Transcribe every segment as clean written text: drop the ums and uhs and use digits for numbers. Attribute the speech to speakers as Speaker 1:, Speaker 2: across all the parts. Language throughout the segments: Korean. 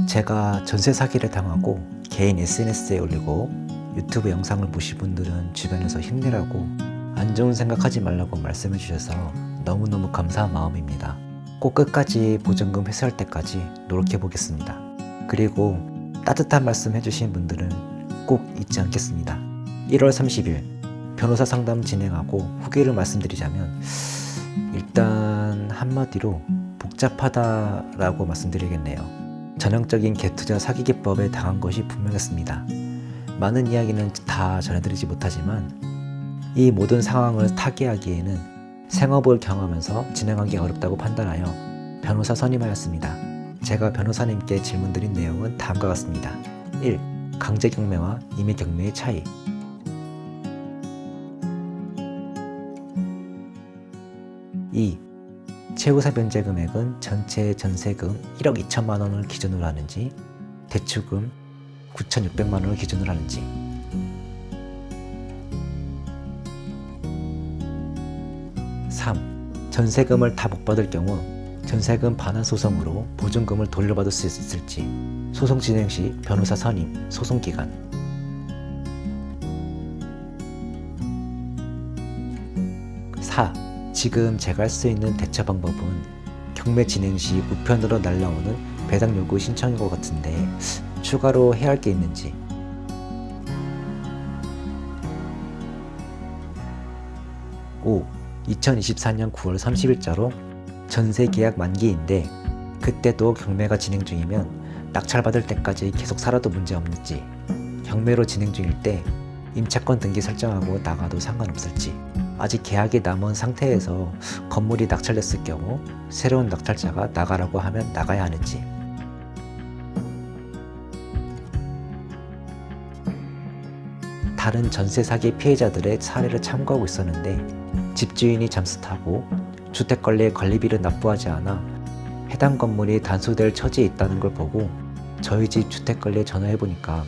Speaker 1: 제가 전세 사기를 당하고 개인 SNS에 올리고 유튜브 영상을 보신 분들은 주변에서 힘내라고 안 좋은 생각하지 말라고 말씀해 주셔서 너무너무 감사한 마음입니다. 꼭 끝까지 보증금 회수할 때까지 노력해 보겠습니다. 그리고 따뜻한 말씀 해주신 분들은 꼭 잊지 않겠습니다. 1월 30일 변호사 상담 진행하고 후기를 말씀드리자면 일단 한마디로 복잡하다라고 말씀드리겠네요. 전형적인 갭투자 사기 기법에 당한 것이 분명했습니다. 많은 이야기는 다 전해드리지 못하지만 이 모든 상황을 타개하기에는 생업을 경험하면서 진행하기 어렵다고 판단하여 변호사 선임하였습니다. 제가 변호사님께 질문드린 내용은 다음과 같습니다. 1. 강제 경매와 임의 경매의 차이. 2. 최고사 변제 금액은 전체 전세금 1억 2천만 원을 기준으로 하는지 대출금 9,600만 원을 기준으로 하는지. 3. 전세금을 다 못 받을 경우 전세금 반환 소송으로 보증금을 돌려받을 수 있을지. 소송 진행 시 변호사 선임, 소송 기간. 4. 지금 제가 할 수 있는 대처 방법은 경매 진행 시 우편으로 날라오는 배당 요구 신청인 것 같은데 추가로 해야 할 게 있는지. 5. 2024년 9월 30일자로 전세 계약 만기인데 그때도 경매가 진행 중이면 낙찰받을 때까지 계속 살아도 문제 없는지. 경매로 진행 중일 때 임차권 등기 설정하고 나가도 상관없을지. 아직 계약이 남은 상태에서 건물이 낙찰됐을 경우 새로운 낙찰자가 나가라고 하면 나가야 하는지. 다른 전세 사기 피해자들의 사례를 참고하고 있었는데 집주인이 잠수 타고 주택관리의 관리비를 납부하지 않아 해당 건물이 단수될 처지에 있다는 걸 보고 저희 집 주택관리에 전화해보니까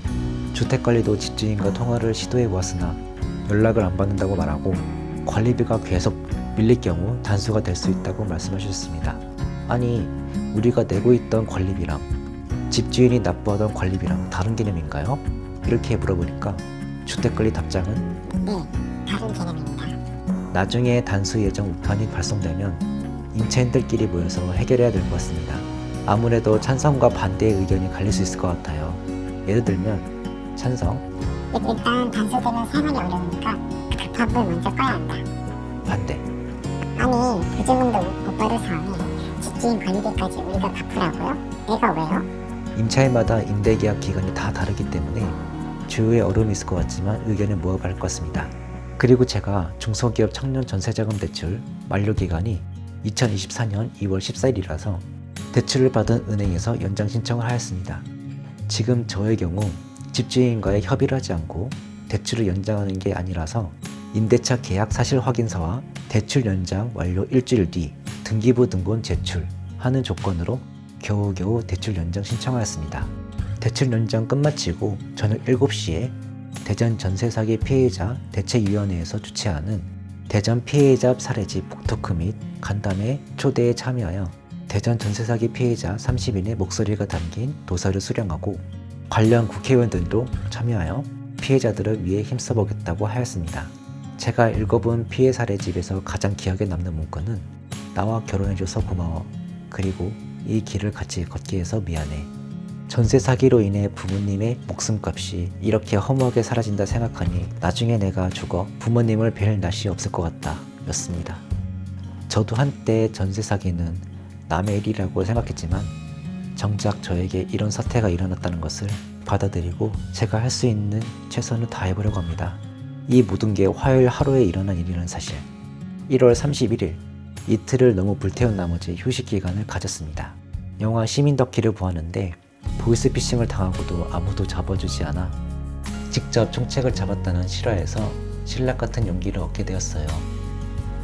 Speaker 1: 주택관리도 집주인과 통화를 시도해보았으나 연락을 안 받는다고 말하고 관리비가 계속 밀릴 경우 단수가 될 수 있다고 말씀하셨습니다. 아니, 우리가 내고 있던 관리비랑 집주인이 납부하던 관리비랑 다른 개념인가요? 이렇게 물어보니까 주택관리 답장은
Speaker 2: 네, 다른 개념입니다.
Speaker 1: 나중에 단수 예정 우편이 발송되면 임차인들끼리 모여서 해결해야 될 것 같습니다. 아무래도 찬성과 반대의 의견이 갈릴 수 있을 것 같아요. 예를 들면 찬성,
Speaker 2: 일단 단수되면 상환이 어려우니까 급한 불 먼저 꺼야 한다.
Speaker 1: 반대.
Speaker 2: 아니, 보증금도 못 받을 상황에 집주인 관리비까지 우리가 갚으라고요? 내가 왜요?
Speaker 1: 임차인마다 임대계약 기간이 다 다르기 때문에 주요에 어려움이 있을 것 같지만 의견을 모아봐야 할 것 같습니다. 그리고 제가 중소기업 청년 전세자금 대출 만료 기간이 2024년 2월 14일이라서 대출을 받은 은행에서 연장 신청을 하였습니다. 지금 저의 경우 집주인과의 협의를 하지 않고 대출을 연장하는 게 아니라서 임대차 계약 사실 확인서와 대출 연장 완료 일주일 뒤 등기부 등본 제출하는 조건으로 겨우겨우 대출 연장 신청하였습니다. 대출 연장 끝마치고 저녁 7시에 대전 전세사기 피해자 대책위원회에서 주최하는 대전 피해자 사례집 북토크 및 간담회 초대에 참여하여 대전 전세사기 피해자 30인의 목소리가 담긴 도서를 수령하고 관련 국회의원들도 참여하여 피해자들을 위해 힘써보겠다고 하였습니다. 제가 읽어본 피해 사례집에서 가장 기억에 남는 문구는 나와 결혼해줘서 고마워. 그리고 이 길을 같이 걷게 해서 미안해. 전세 사기로 인해 부모님의 목숨값이 이렇게 허무하게 사라진다 생각하니 나중에 내가 죽어 부모님을 뵐 날이 없을 것 같다 였습니다. 저도 한때 전세 사기는 남의 일이라고 생각했지만 정작 저에게 이런 사태가 일어났다는 것을 받아들이고 제가 할 수 있는 최선을 다해보려고 합니다. 이 모든 게 화요일 하루에 일어난 일이라는 사실. 1월 31일 이틀을 너무 불태운 나머지 휴식 기간을 가졌습니다. 영화 시민덕기를 보았는데 보이스피싱을 당하고도 아무도 잡아주지 않아 직접 총책을 잡았다는 실화에서 신락 같은 용기를 얻게 되었어요.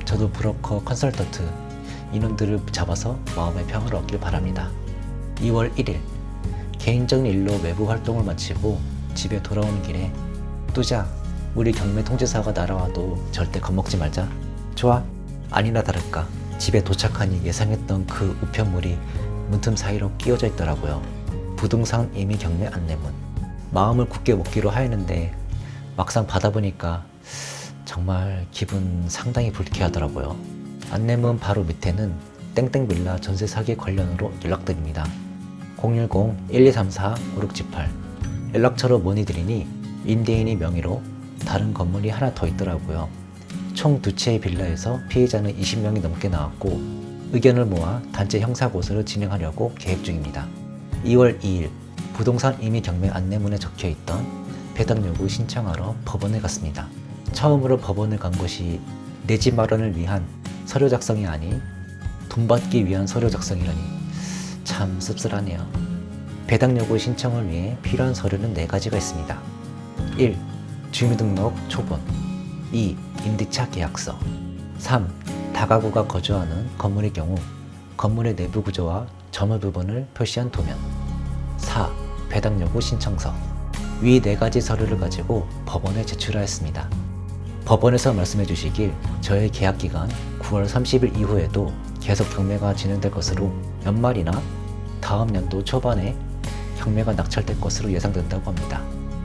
Speaker 1: 저도 브로커 컨설턴트 인원들을 잡아서 마음의 평화를 얻길 바랍니다. 2월 1일 개인적인 일로 외부 활동을 마치고 집에 돌아오는 길에 뚜자, 우리 경매 통지서가 날아와도 절대 겁먹지 말자. 좋아. 아니나 다를까 집에 도착하니 예상했던 그 우편물이 문틈 사이로 끼워져 있더라고요. 부동산 임의 경매 안내문. 마음을 굳게 먹기로 하였는데 막상 받아보니까 정말 기분 상당히 불쾌하더라고요. 안내문 바로 밑에는 땡땡 빌라 전세 사기 관련으로 연락드립니다. 010-1234-5678. 연락처로 문의드리니 임대인이 명의로 다른 건물이 하나 더 있더라고요. 총 2채의 빌라에서 피해자는 20명이 넘게 나왔고 의견을 모아 단체 형사고소를 진행하려고 계획 중입니다. 2월 2일 부동산 임의 경매 안내문에 적혀있던 배당 요구 신청하러 법원에 갔습니다. 처음으로 법원에 간 곳이 내 집 마련을 위한 서류 작성이 아닌 돈 받기 위한 서류 작성이라니 참 씁쓸하네요. 배당 요구 신청을 위해 필요한 서류는 4가지가 있습니다. 1. 주민등록 초본. 2. 임대차 계약서. 3. 다가구가 거주하는 건물의 경우 건물의 내부 구조와 점유 부분을 표시한 도면. 4. 배당 요구 신청서. 위 4가지 서류를 가지고 법원에 제출하였습니다. 법원에서 말씀해 주시길 저의 계약 기간 9월 30일 이후에도 계속 경매가 진행될 것으로 연말이나 다음 연도 초반에 경매가 낙찰될 것으로 예상된다고 합니다.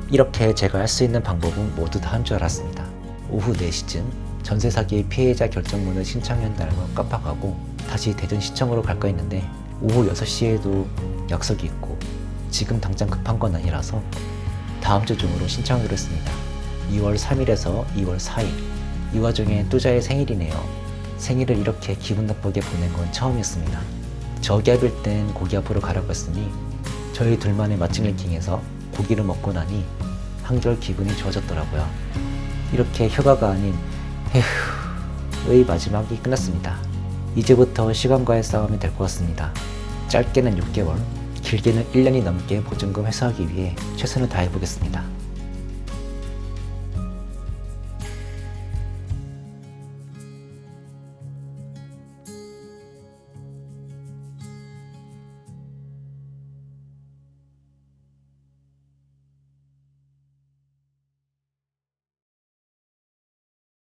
Speaker 1: 이렇게 제가 할 수 있는 방법은 모두 다 한 줄 알았습니다. 오후 4시쯤 전세 사기의 피해자 결정문을 신청한다고 깜빡하고 다시 대전시청으로 갈까 했는데 오후 6시에도 약속이 있고 지금 당장 급한 건 아니라서 다음 주 중으로 신청하기로 했습니다. 2월 3일에서 2월 4일. 이 와중에 뚜자의 생일이네요. 생일을 이렇게 기분 나쁘게 보낸 건 처음이었습니다. 저기압일 땐 고기 앞으로 가라고 했으니 저희 둘만의 마칭레킹에서 고기를 먹고 나니 한결 기분이 좋아졌더라고요. 이렇게 휴가가 아닌 의 마지막이 끝났습니다. 이제부터 시간과의 싸움이 될 것 같습니다. 짧게는 6개월, 길게는 1년이 넘게 보증금 회수하기 위해 최선을 다해보겠습니다.